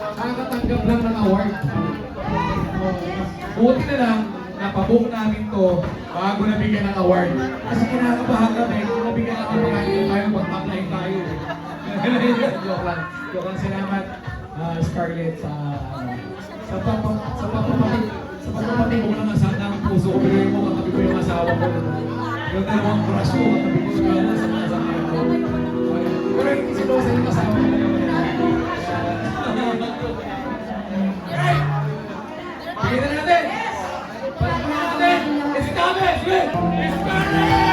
Nakakatanggap lang ng award. Buti na lang, napabook namin to bago nabigyan ng award. Kasi kinakabahan kami, kung nabigyan ng award tayo, mag-apply tayo. Joke lang. Joke lang. Salamat, Scarlett, sa papapati mo lang sa ng puso ko. Bigay mo, katabi ko yung asawa ko. Yung dalawang crush ko, katabi ko sa mga sakyan ko. Pero hindi sila sa yung asawa ko. Bigyan na natin! Palakpan na natin! Establish! Establish!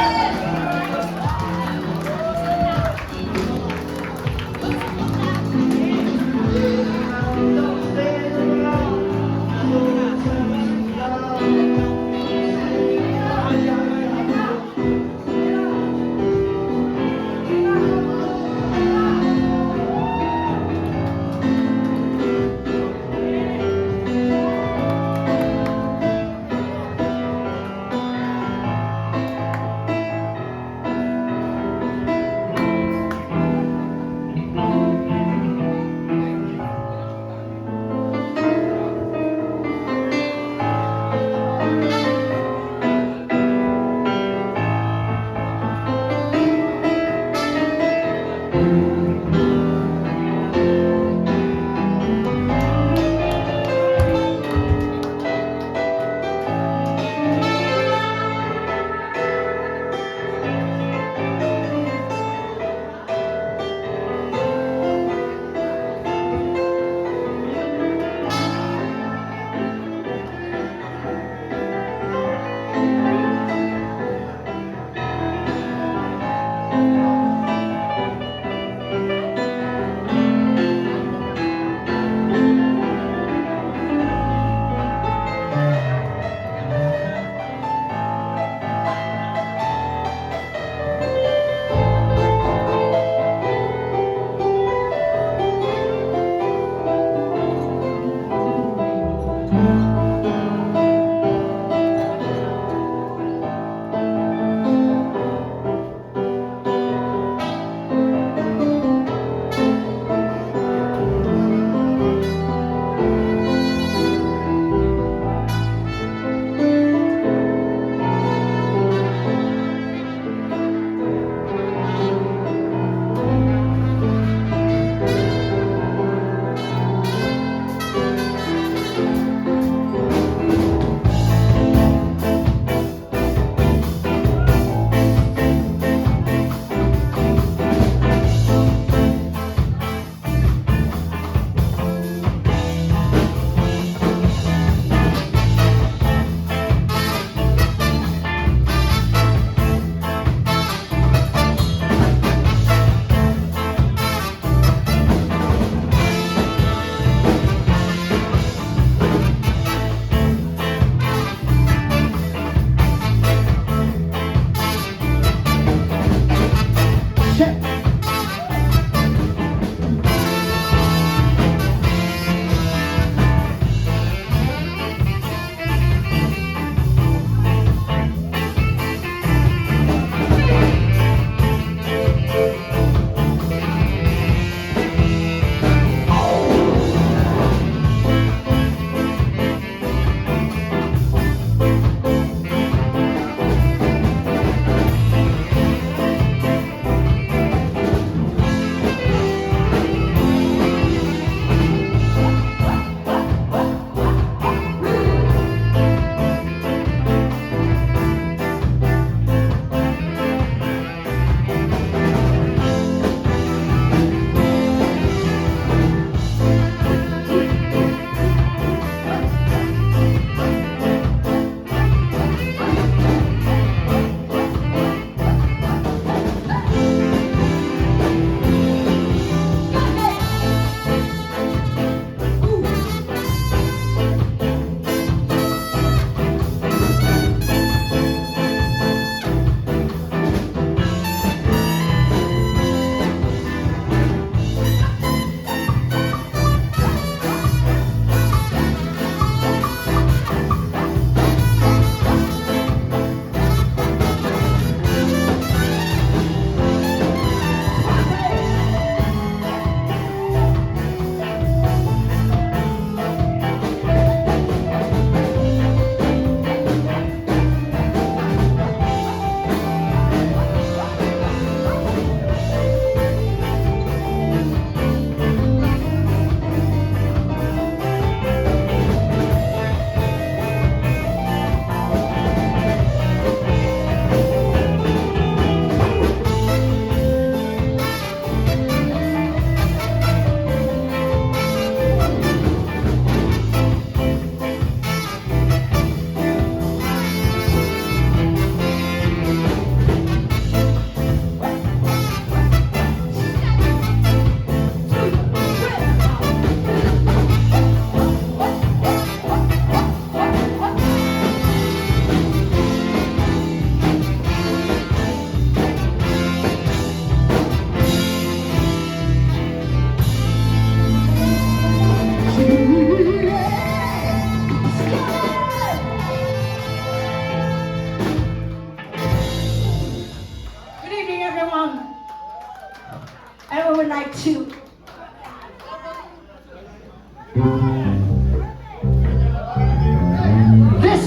This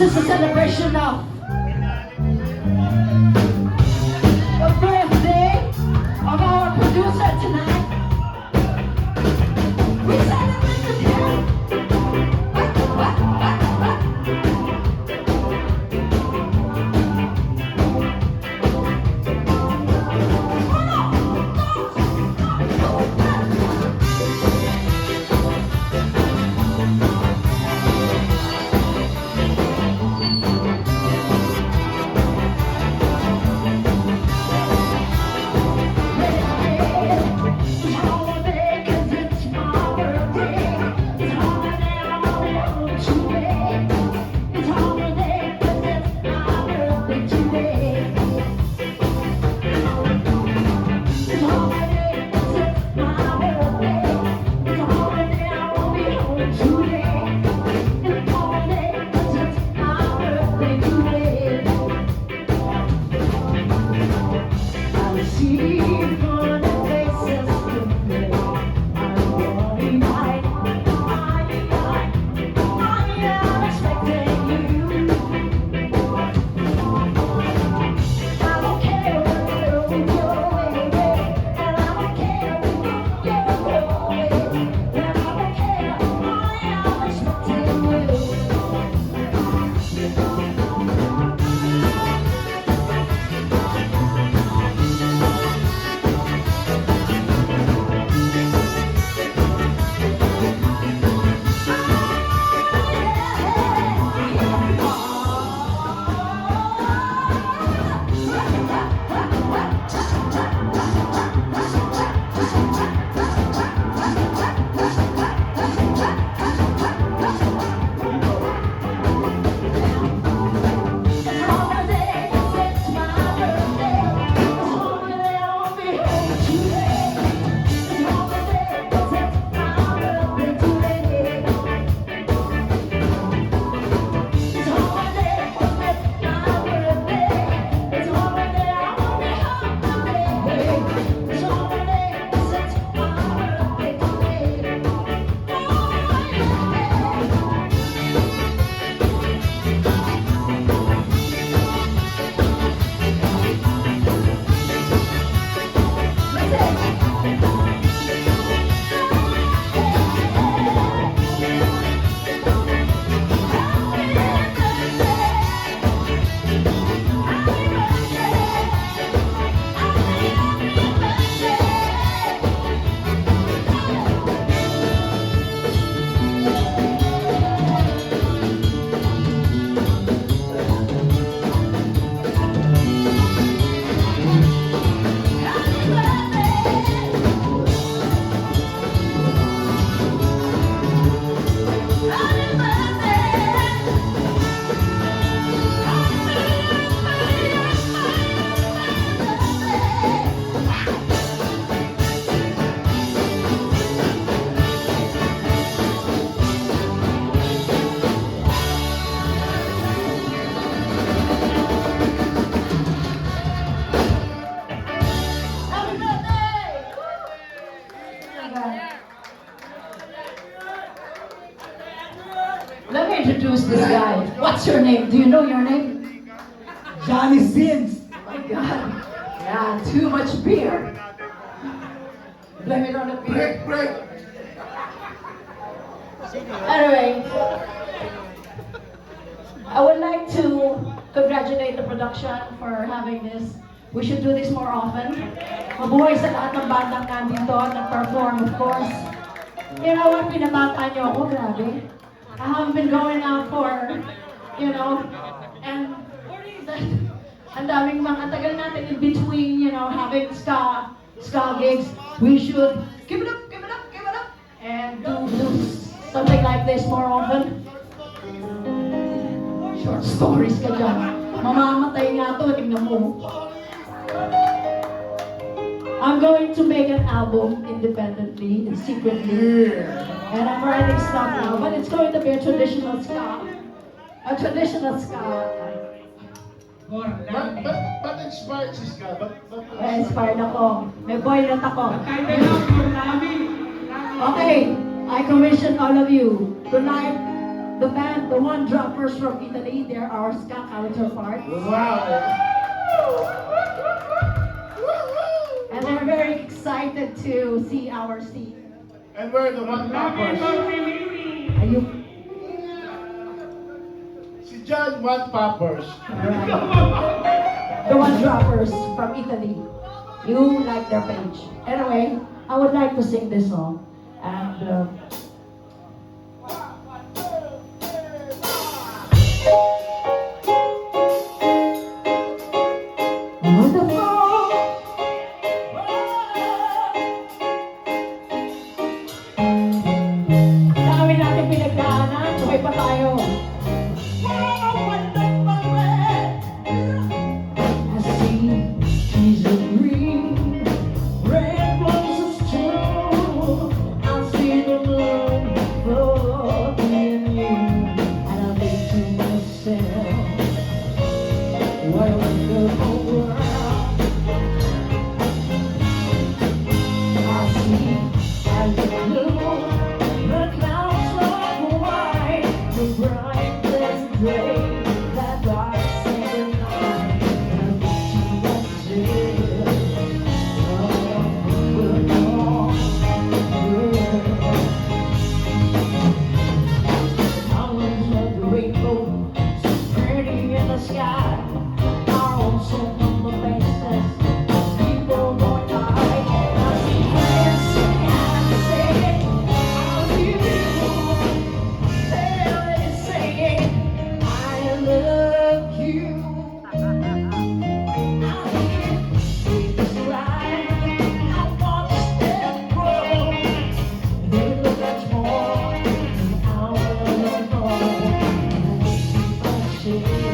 is a celebration of the birthday of our producer tonight. We celebrate with him. Let me introduce this guy. What's your name? Do you know your name? Johnny Sins. Oh my God. Yeah, too much beer. Blame it on the beer. Break. Anyway, I would like to congratulate the production for having this. We should do this more often. Mabuhay sa lahat ng bandang nandito, nag-perform of course. You know what, pinabata niyo ako, grabe. I haven't been going out for, you know, and ang daming mga tagal natin in between, you know, having ska gigs. We should give it up, and do something like this more often. Short stories ka dyan. Mamamatay nga to, tingnan mo. I'm going to make an album independently and secretly. And I'm writing stuff now, but it's going to be a traditional ska. Ba't inspired si Ska? Inspired ako. May boylet ako. Title lang, Purnami. Okay, I commission all of you. Tonight, the band, the One Droppers from Italy, they're our ska counterparts. Wow. And they're very excited to see our scene. And we're the one poppers. Are you? Si John One Poppers. Alright. The One Droppers from Italy. You like their page. Anyway, I would like to sing this song. And dami natin pinagdaanan. Tuloy pa tayo. I see she's a green, red roses too. I see the moon for me and you. And I think to myself, what a wonderful world. I see as the blue, the clouds are white, the bright blessed day, that dark sacred night. And I think to myself, we're gone, colors of the rainbow, so pretty in the sky, are also on the faces of people going by. I see friends sing and sing, I'll be beautiful. They're saying, I love you. I hear babies cry, I watch them grow. They look much more than our love. And I see what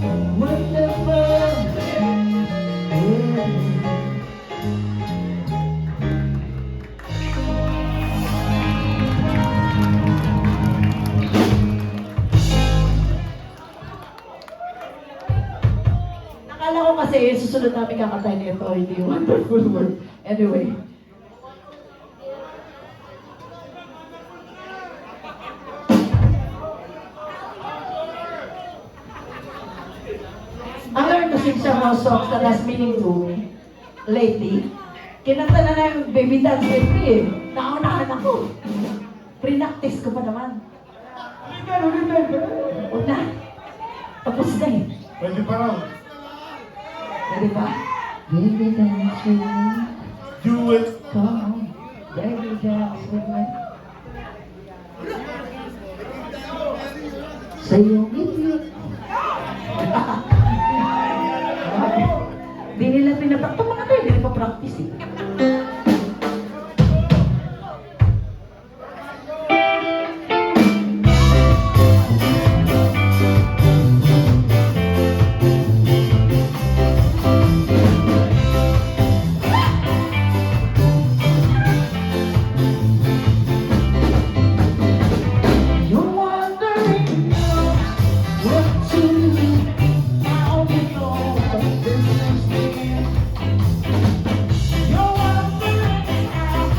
a wonderful world. Akala ko kasi susunod namin kakantay nito, hindi Wonderful World. Anyway. I learned to sing several songs that has meaning to me lately. Kinanta na yung Baby Dance with me eh. Naunahan ako. Pre-practice ko pa naman. O na. Tapos na eh. Pwede pa raw. Pwede ba? Baby dance with me. Do it. Come on. Baby, dance with me. Sa iyong ngiti. Di nila pinaprakto mga to, hindi pa practice eh. You're wondering what to do. Now you know this is the end. You're wondering how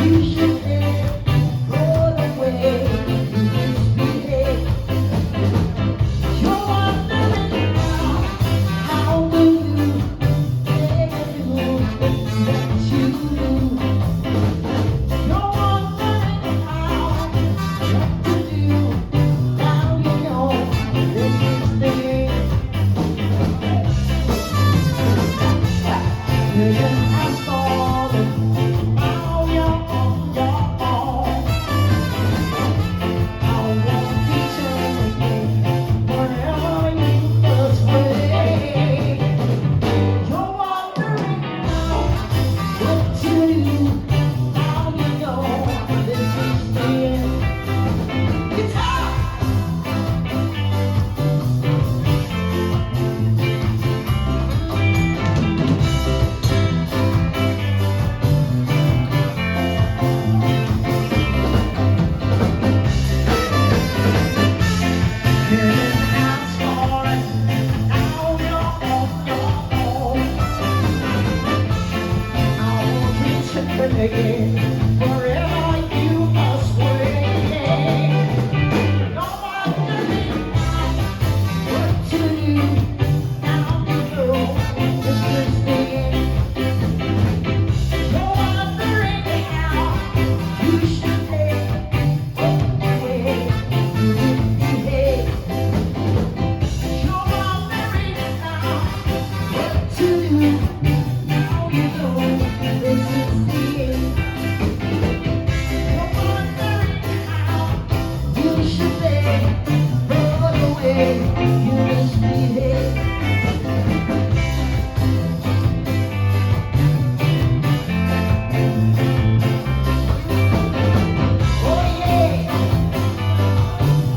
you should end. Go the way you misbehave. You're wondering how do you make the things that you do. You're wondering how what to do. Now you know this is the end. You just ask for it. Now you're on your own. I won't be changing whatever you persuade. You're wondering now what to do. Now you know this is the end. Guitar! Didn't ask for it. Now you're on your own. I won't be tripping again. Forever you must wait. You're wondering what to do. Now you know this is the end. You're wondering how you should behave. You're wondering now what to do. Now you know this is the end. You're wondering how you should behave. Throw it away, you misbehave. Oh yeah,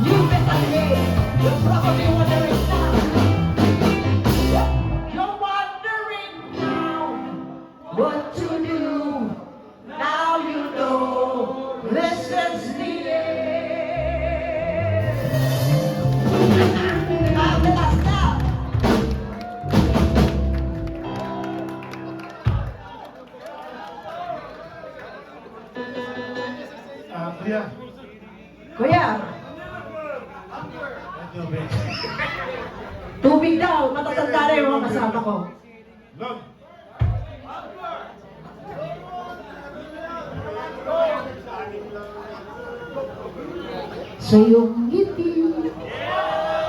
you better behave. You're probably wondering now. You're wondering now what to do. Now you know this is the end. Now let us stop. Kuya. Kuya, Ito, babe. tubig daw. Matatanda na yung mga kasama ko. Log. Sa iyong ngiti,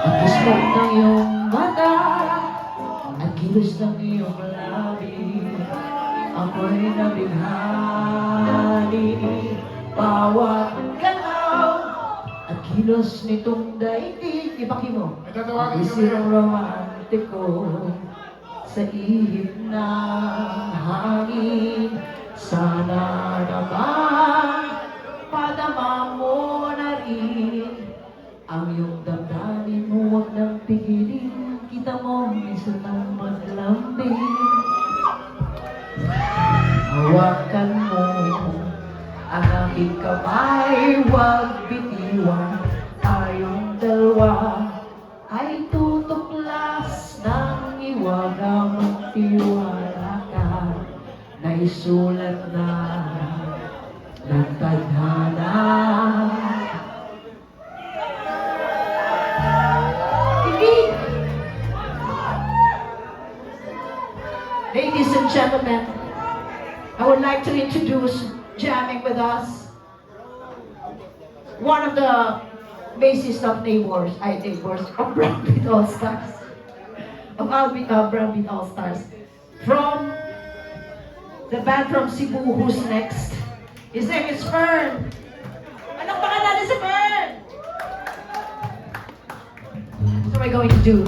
at gusto ng iyong mata, at kilos ng iyong labi, ako'y nabighani. Bawat galaw, at kilos nitong daigdig, ibaki mo, May tatawagin kami. isang romantiko, sa ihip ng hangin. Sana naman padama mo na rin ang iyong damdamin mo, huwag nang pigilin. Kita mo, minsan nang maglambing. Hawakan mo ang aking kamay, huwag bitiwan. Tayong dalawa ay tutuklas ng iwaga, magtiwala ka. Naisulat na ng tadhana. Hindi! Ladies and gentlemen, I would like to introduce jamming with us one of the bassists of Neighbors, of Brownbeat All Stars, of Brownbeat All Stars, from the band from Cebu, Who's Next. His name is Fern. Anong pangalan ni si Fern? What am I going to do?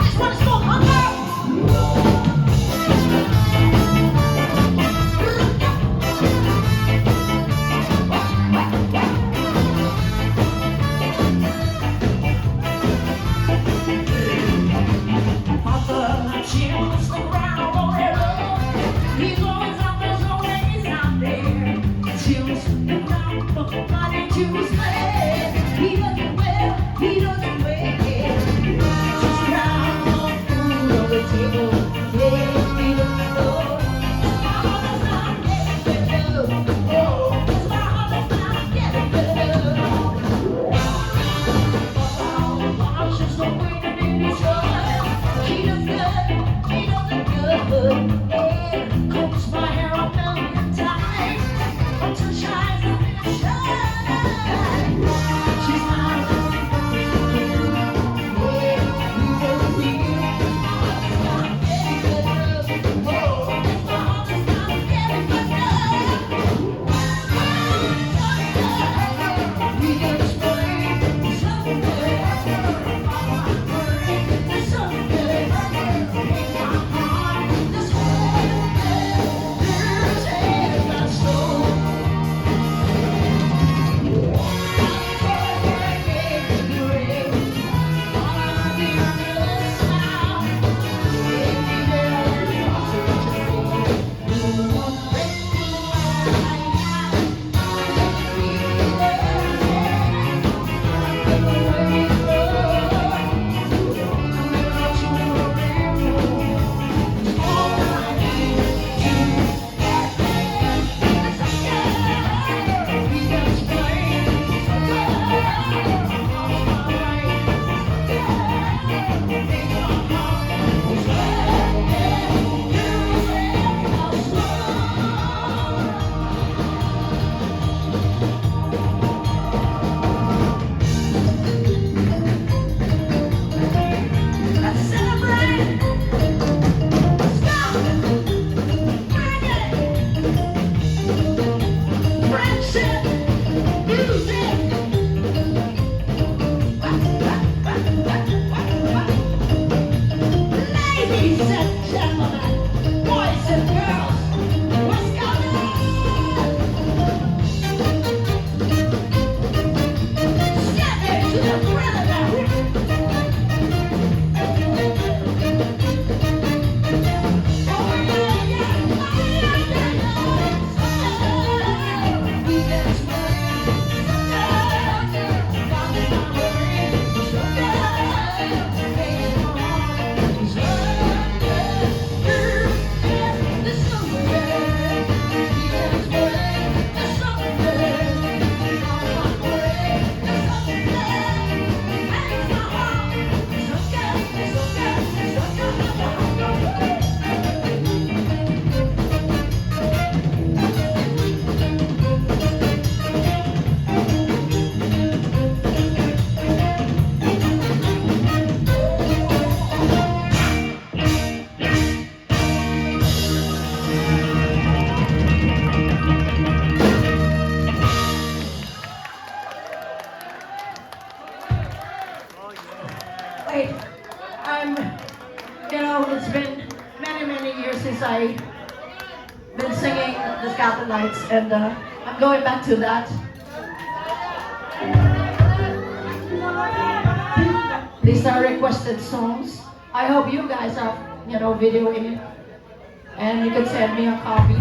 This one is called Hunger. Papa chills the ground forever. He's always out there, always out there. Chills the ground for money to spend. He doesn't wear, he doesn't wear. Just around for food on the table. Yeah, he doesn't know. My heart is not getting better. Oh, 'cause my heart is not getting better. Papa watches the wind in his eyes. He does good, he doesn't good. And combs my hair a million times until she shines a little shine. She's not yeah, we will be. My heart is not getting better. Oh, my heart is not getting better. We can explain someday. Ladies and gentlemen, boys and girls, what's going on? Step into the thriller now. Oh yeah, yeah, oh yeah, yeah, yeah. We can explain someday. Down in my way, someday. Hey, come on, Wait, it's been many, many years since I've been singing the Scattered Lights, and I'm going back to that. These are requested songs. I hope you guys are, videoing it, and you can send me a copy.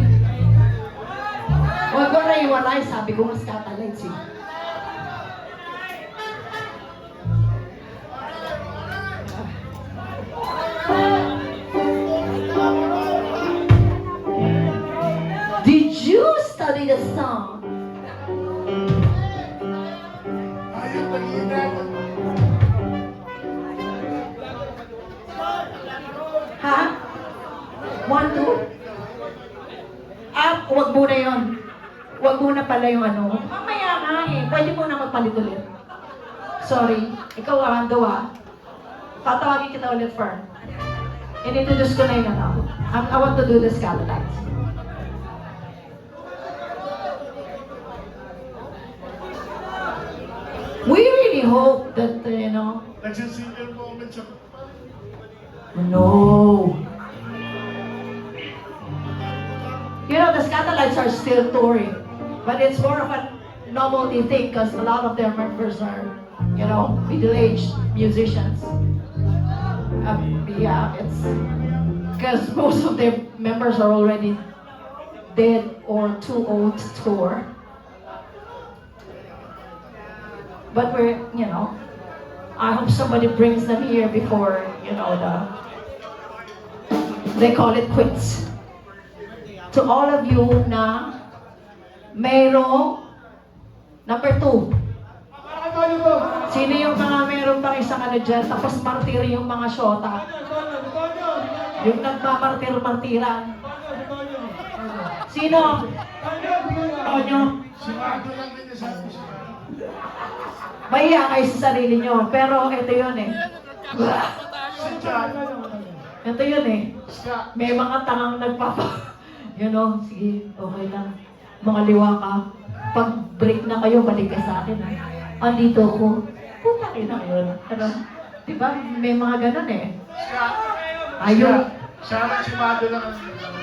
Huwag ko na iwalay, sabi ko nga Scattered Lights eh. Did you study the song? Ha? 1, 2? Wag muna yun. Wag muna pala yung ano. Mamaya nga eh. Pwede mo na magpalit ulit. Sorry. Ikaw, Arando, tatawagin kita ulit, Fern. In-introduce ko na yun, ano. I want to do the scatolites. We really hope that, Nagsisingle moment siya. no. The Scatolites are still touring, but it's more of a novelty thing because a lot of their members are, middle-aged musicians. Yeah, it's because most of their members are already dead or too old to tour. But I hope somebody brings them here before, they call it quits. To all of you na mayroong number 2. Sino yung mga mayroong pang isang dyan, tapos martir yung mga syota? Yung nagmamartir-martiran. Sino? Tonyo? Si Mado lang din sa akin. Mahiya kayo sa sarili nyo, pero ito yun eh. Si John. Ito yun eh. Ska. May mga tangang sige, okay lang. Mga liwa ka. Pag break na kayo, balik ka sa akin. Andito ko. Puta kayo na yun. Pero, di ba, may mga ganun eh. Ska. Ayun. Siya si Mado lang.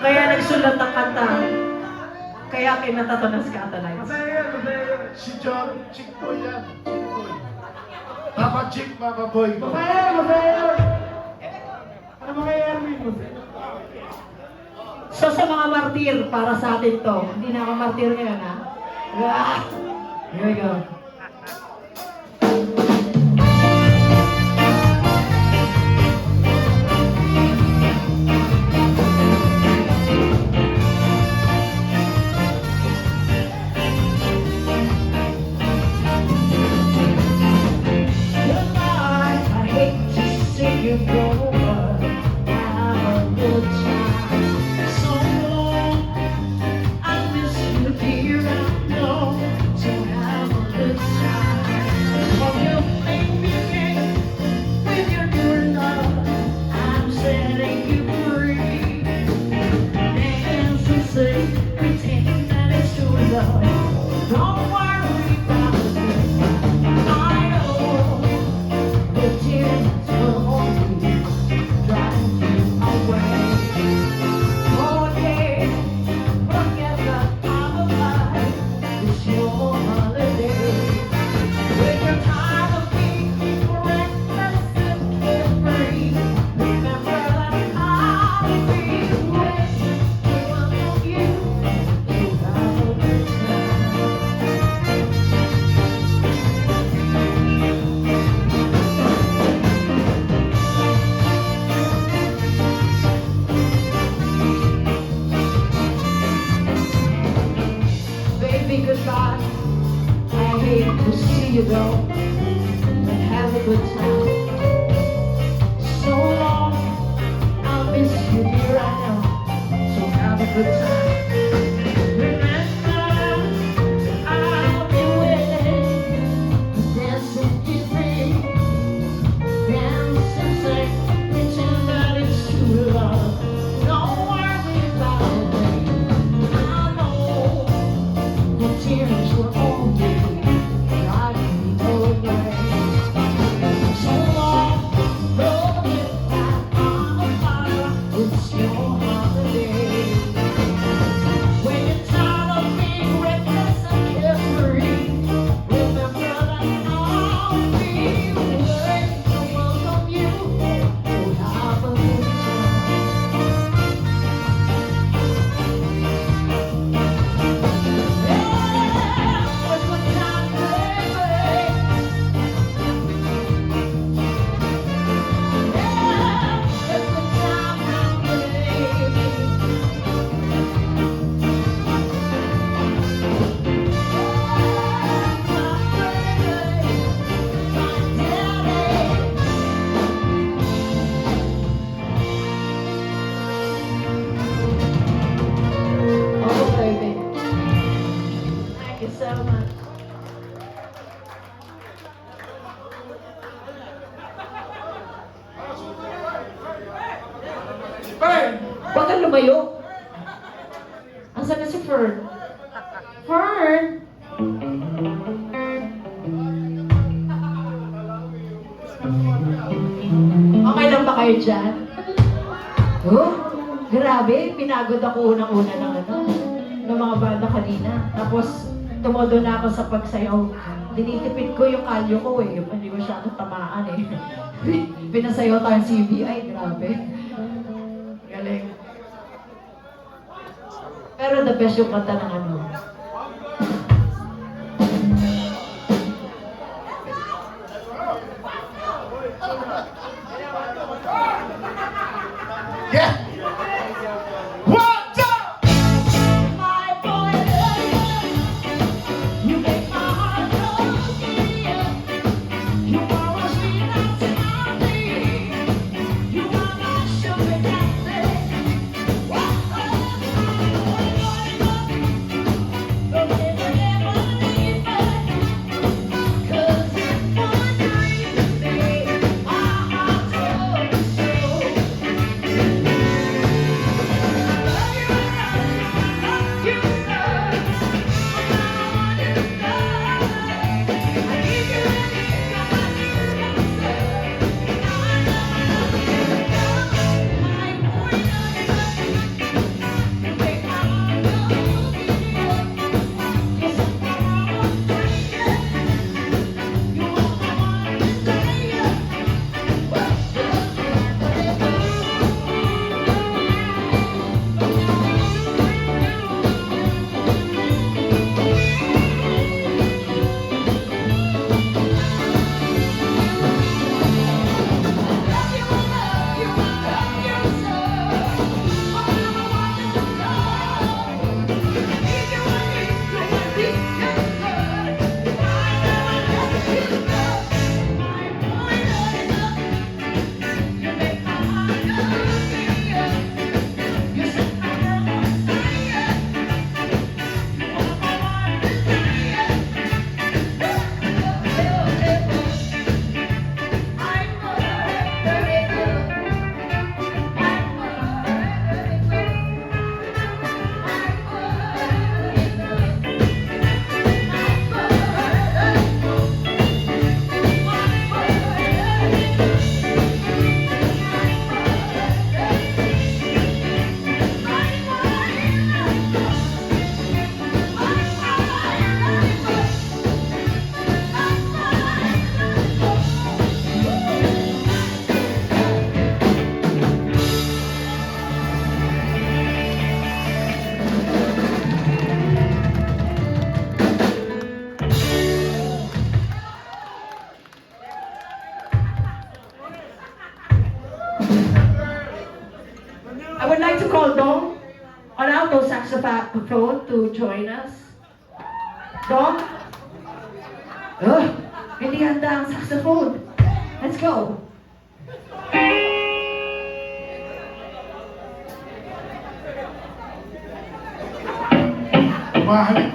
Kaya nagsulat ng kanta. Kaya kinata to ng Scatolites. Si John, Chick Boy yan. Chick Boy. Papa Chick, Papa Boy. So sa mga martir, para sa atin to. Hindi na ako martir ngayon, ha? Here we go. Don't worry about it. I know the tears will only drive you away. Forget the time of life. It's your holiday. When you're tired of being reckless and carefree, remember that I'll be with you. To have a good time. Baby, goodbye. I hate to see you go, but have a good time. So long, I'll miss you, dear, I know. So have a good time. Remember, I'll be waiting to dance with you, baby. Dance and sing, pretend that it's true love. Don't worry about it, baby. I know the tears will only drive me away. Fern! Huwag kang lumayo. Asan na si Fern? Fern! Okay lang ba kayo dyan? Oh, grabe. Pinagod ako unang-una ng mga banda kanina. Tapos, tumodo na ako sa pagsayaw. Dinitipid ko yung kalyo ko eh. Hindi masyadong tamaan eh. Pinasayaw tayo CBI. Grabe. Galing. Pero the best yung kanta ng ano. Yeah! One, two! My boy, you make my heart go dear. You are a sweet and happy. You are my sugar candy. Don't ever leave me. 'Cause if one night you stay, my heart goes so. I would like to call Dong on alto saxophone to join us. Dong? Hindi handa ang saxophone. Let's go. Mahalik.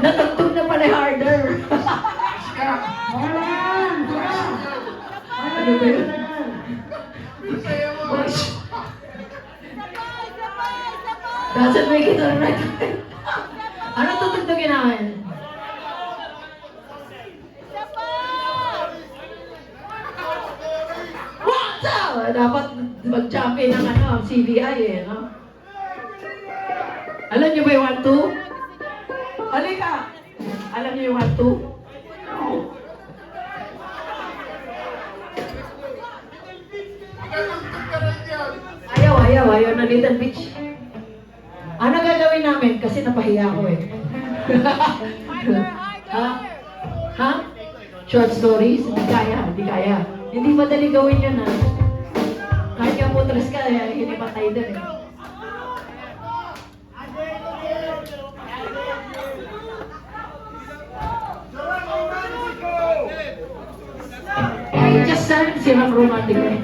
Natugtog na pala harder. Siya. Ano ba yun? Masaya mo. Doesn't make it alright. Ano tutugtugin namin? What's up? Dapat mag-champion ng CBI eh, no? Alam niyo ba yung 1-2? Halika! Alam niyo yung 1-2? Ayaw na Little Beach. Ano gagawin namin? Kasi napahiya ako eh. Ha? Ha? Short stories? Hindi kaya. Hindi madali gawin yun ha. Kahit yung putres ka, hindi patay din eh. Ay, just sirang romantic eh.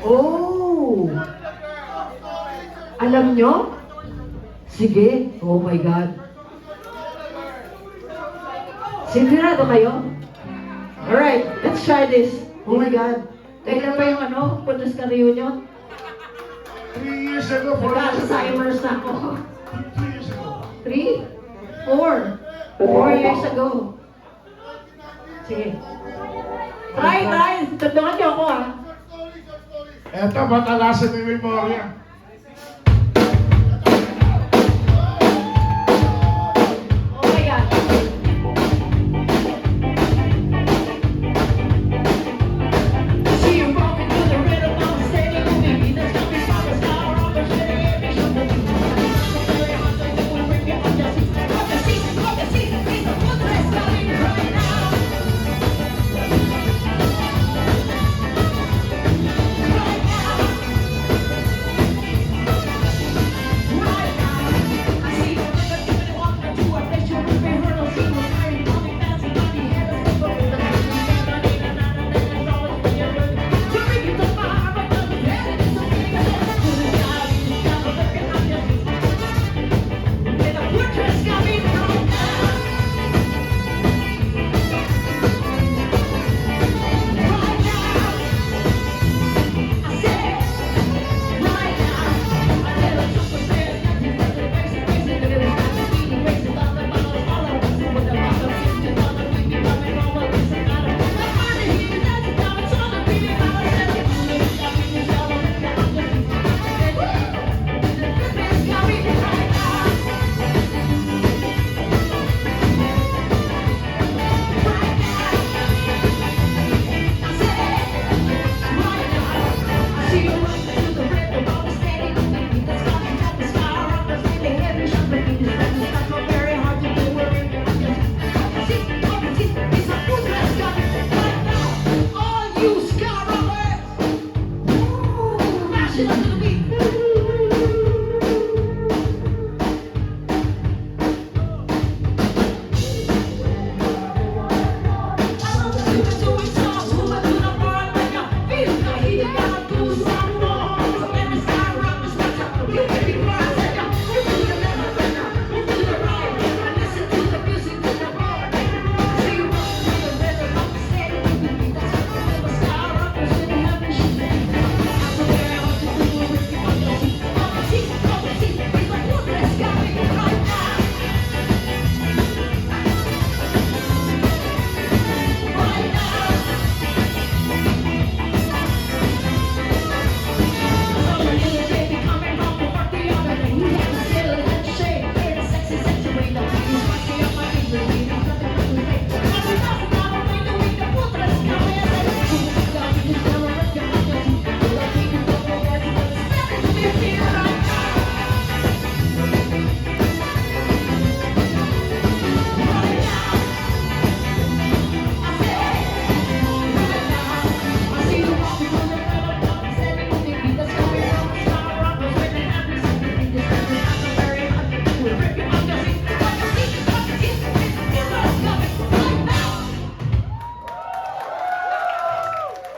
Oh! Alam nyo? Sige. Oh my God. Sigurado kayo? Alright, let's try this. Oh my God. Kailan ba yung Puntas ka reunion? 3 years ago, 4 years ago. Nagka-Alzheimer's na ako. 3 years ago. 3? 4 years ago. Sige. Try. Tandungan niyo ako ah. Eto, matalasan yung memorya. Oh my God. See you walking through the rhythm of the steady moving. There's gonna be some star on the city. It's gonna be very hard to do. Bring me up your seat. Up your seat. It's the foot that's coming right now. Right now. Right now. I see the rhythm giving one or two. I bet you'll be heard on scene. We're tired of coming fancy, money, head and step up with the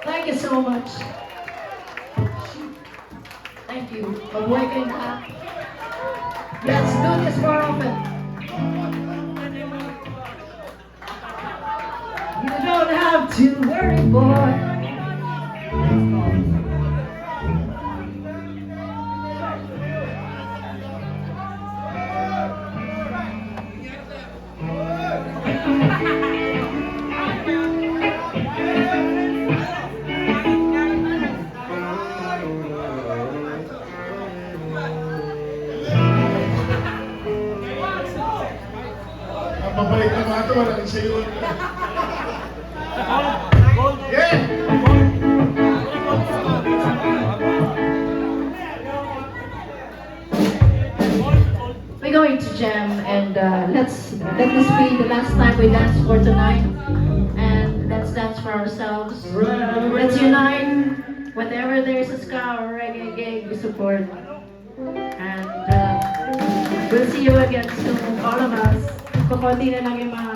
Thank you so much. Thank you. Mabuhay kayong lahat. Let's do this more often. You don't have to worry, boy. Mabait na mga ito, walang sayo. Yeah! We're going to jam and let this be the last time we dance for tonight. And let's dance for ourselves. Let's unite. Whenever there's a ska or reggae gig, we support. And we'll see you again soon, all of us. Kukunti na lang yung mga,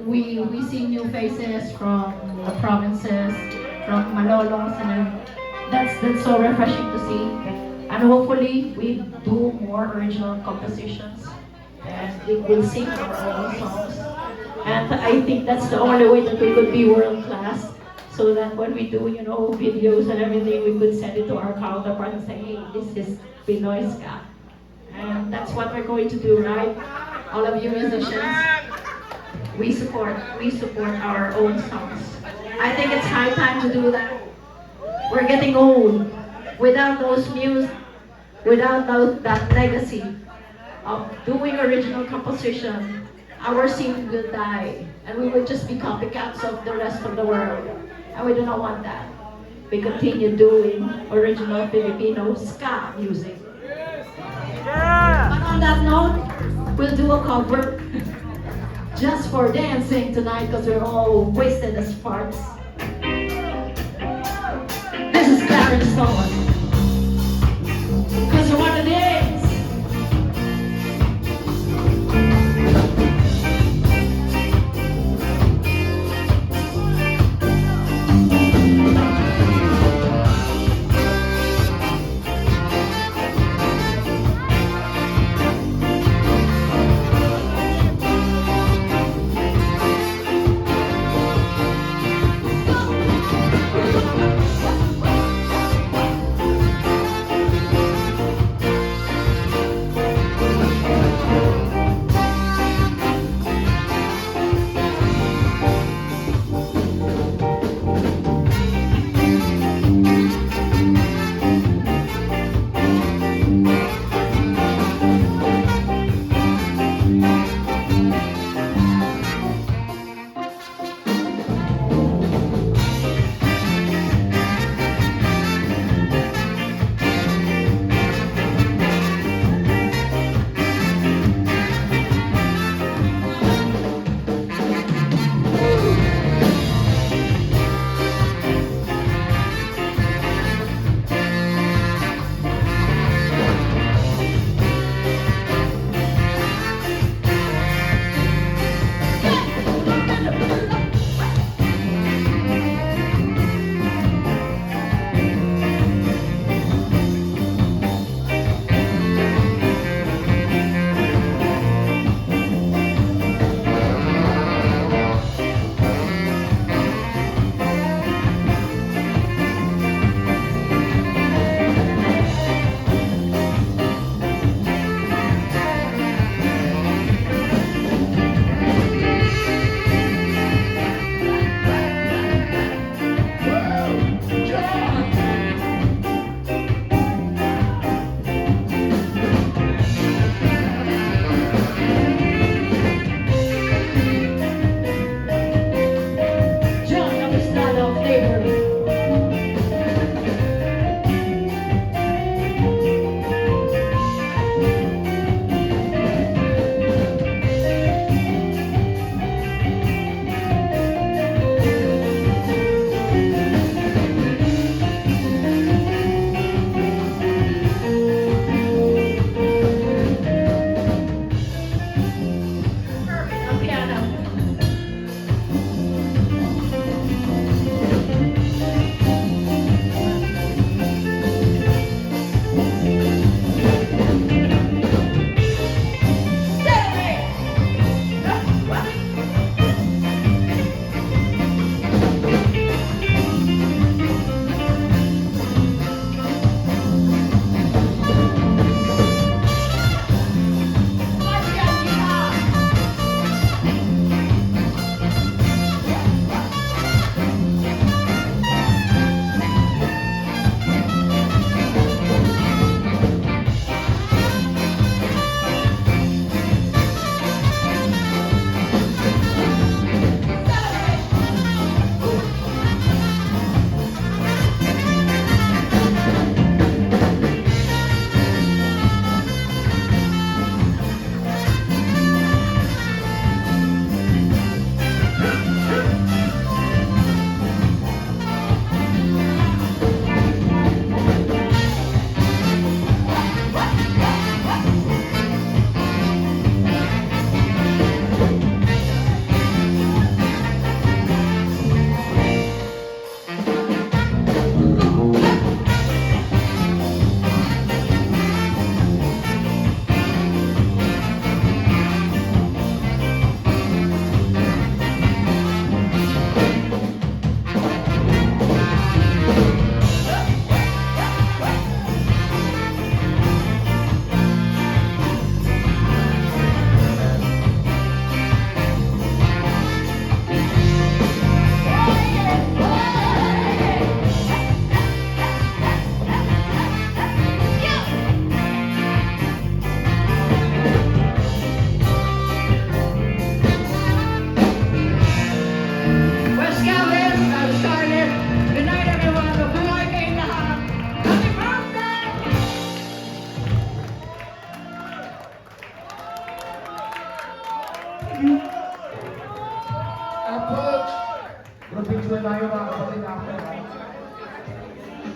we see new faces from the provinces, from Malolos, and that's so refreshing to see. And hopefully we do more original compositions and we will sing our own songs. And I think that's the only way that we could be world class. So that when we do, videos and everything, we could send it to our counterpart and say, hey, this is Pinoy ska. And that's what we're going to do, right? All of you musicians, we support our own songs. I think it's high time to do that. We're getting old. Without those music, without that legacy of doing original composition, our scene will die, and we will just be copycats of the rest of the world. And we do not want that. We continue doing original Filipino ska music. But on that note, we'll do a cover just for dancing tonight because we're all wasted as farts. This is Clarence Thomas. Because you want to dance.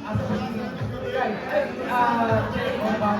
Right.